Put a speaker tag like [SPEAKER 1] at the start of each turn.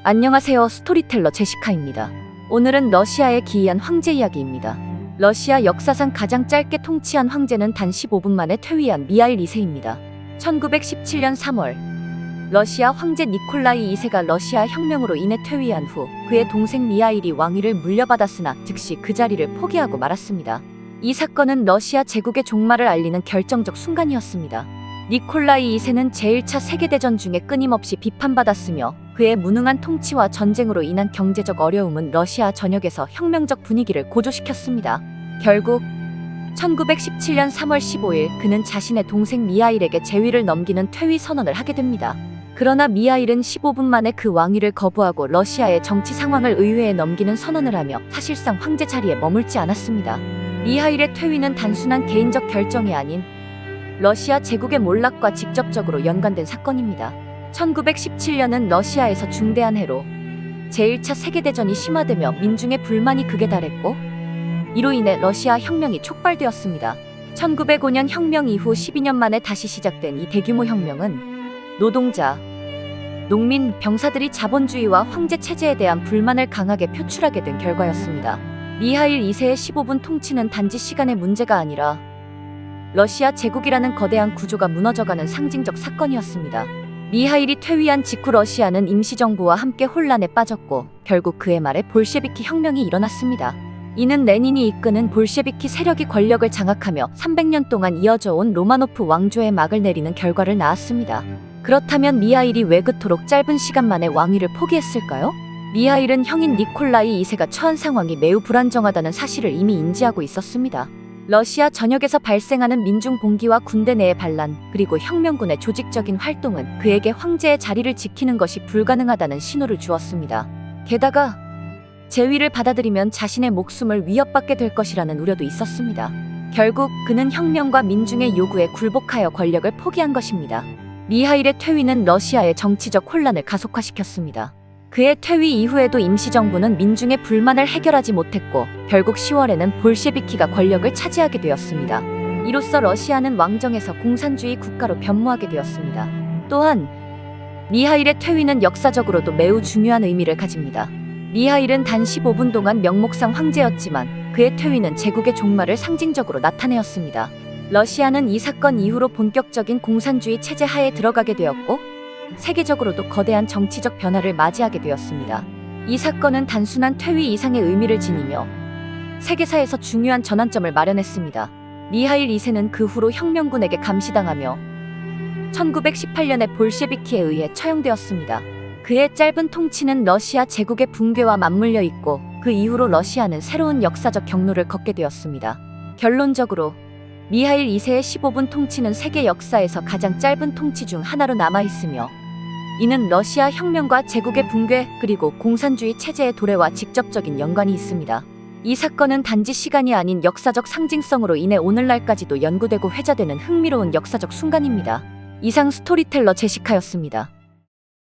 [SPEAKER 1] 안녕하세요. 스토리텔러 제시카입니다. 오늘은 러시아의 기이한 황제 이야기입니다. 러시아 역사상 가장 짧게 통치한 황제는 단 15분 만에 퇴위한 미하일 2세입니다. 1917년 3월 러시아 황제 니콜라이 2세가 러시아 혁명으로 인해 퇴위한 후 그의 동생 미하일이 왕위를 물려받았으나 즉시 그 자리를 포기하고 말았습니다. 이 사건은 러시아 제국의 종말을 알리는 결정적 순간이었습니다. 니콜라이 2세는 제1차 세계대전 중에 끊임없이 비판받았으며 그의 무능한 통치와 전쟁으로 인한 경제적 어려움은 러시아 전역에서 혁명적 분위기를 고조시켰습니다. 결국 1917년 3월 15일 그는 자신의 동생 미하일에게 재위를 넘기는 퇴위 선언을 하게 됩니다. 그러나 미하일은 15분 만에 그 왕위를 거부하고 러시아의 정치 상황을 의회에 넘기는 선언을 하며 사실상 황제 자리에 머물지 않았습니다. 미하일의 퇴위는 단순한 개인적 결정이 아닌 러시아 제국의 몰락과 직접적으로 연관된 사건입니다. 1917년은 러시아에서 중대한 해로 제1차 세계대전이 심화되며 민중의 불만이 극에 달했고 이로 인해 러시아 혁명이 촉발되었습니다. 1905년 혁명 이후 12년 만에 다시 시작된 이 대규모 혁명은 노동자, 농민, 병사들이 자본주의와 황제 체제에 대한 불만을 강하게 표출하게 된 결과였습니다. 미하일 2세의 15분 통치는 단지 시간의 문제가 아니라 러시아 제국이라는 거대한 구조가 무너져가는 상징적 사건이었습니다. 미하일이 퇴위한 직후 러시아는 임시정부와 함께 혼란에 빠졌고 결국 그의 말에 볼셰비키 혁명이 일어났습니다. 이는 레닌이 이끄는 볼셰비키 세력이 권력을 장악하며 300년 동안 이어져 온 로마노프 왕조의 막을 내리는 결과를 낳았습니다. 그렇다면 미하일이 왜 그토록 짧은 시간 만에 왕위를 포기했을까요? 미하일은 형인 니콜라이 2세가 처한 상황이 매우 불안정하다는 사실을 이미 인지하고 있었습니다. 러시아 전역에서 발생하는 민중 봉기와 군대 내의 반란, 그리고 혁명군의 조직적인 활동은 그에게 황제의 자리를 지키는 것이 불가능하다는 신호를 주었습니다. 게다가 재위를 받아들이면 자신의 목숨을 위협받게 될 것이라는 우려도 있었습니다. 결국 그는 혁명과 민중의 요구에 굴복하여 권력을 포기한 것입니다. 미하일의 퇴위는 러시아의 정치적 혼란을 가속화시켰습니다. 그의 퇴위 이후에도 임시정부는 민중의 불만을 해결하지 못했고 결국 10월에는 볼셰비키가 권력을 차지하게 되었습니다. 이로써 러시아는 왕정에서 공산주의 국가로 변모하게 되었습니다. 또한 미하일의 퇴위는 역사적으로도 매우 중요한 의미를 가집니다. 미하일은 단 15분 동안 명목상 황제였지만 그의 퇴위는 제국의 종말을 상징적으로 나타내었습니다. 러시아는 이 사건 이후로 본격적인 공산주의 체제 하에 들어가게 되었고 세계적으로도 거대한 정치적 변화를 맞이하게 되었습니다. 이 사건은 단순한 퇴위 이상의 의미를 지니며 세계사에서 중요한 전환점을 마련했습니다. 미하일 2세는 그 후로 혁명군에게 감시당하며 1918년에 볼셰비키에 의해 처형되었습니다. 그의 짧은 통치는 러시아 제국의 붕괴와 맞물려 있고 그 이후로 러시아는 새로운 역사적 경로를 걷게 되었습니다. 결론적으로 미하일 2세의 15분 통치는 세계 역사에서 가장 짧은 통치 중 하나로 남아있으며 이는 러시아 혁명과 제국의 붕괴 그리고 공산주의 체제의 도래와 직접적인 연관이 있습니다. 이 사건은 단지 시간이 아닌 역사적 상징성으로 인해 오늘날까지도 연구되고 회자되는 흥미로운 역사적 순간입니다. 이상 스토리텔러 제시카였습니다.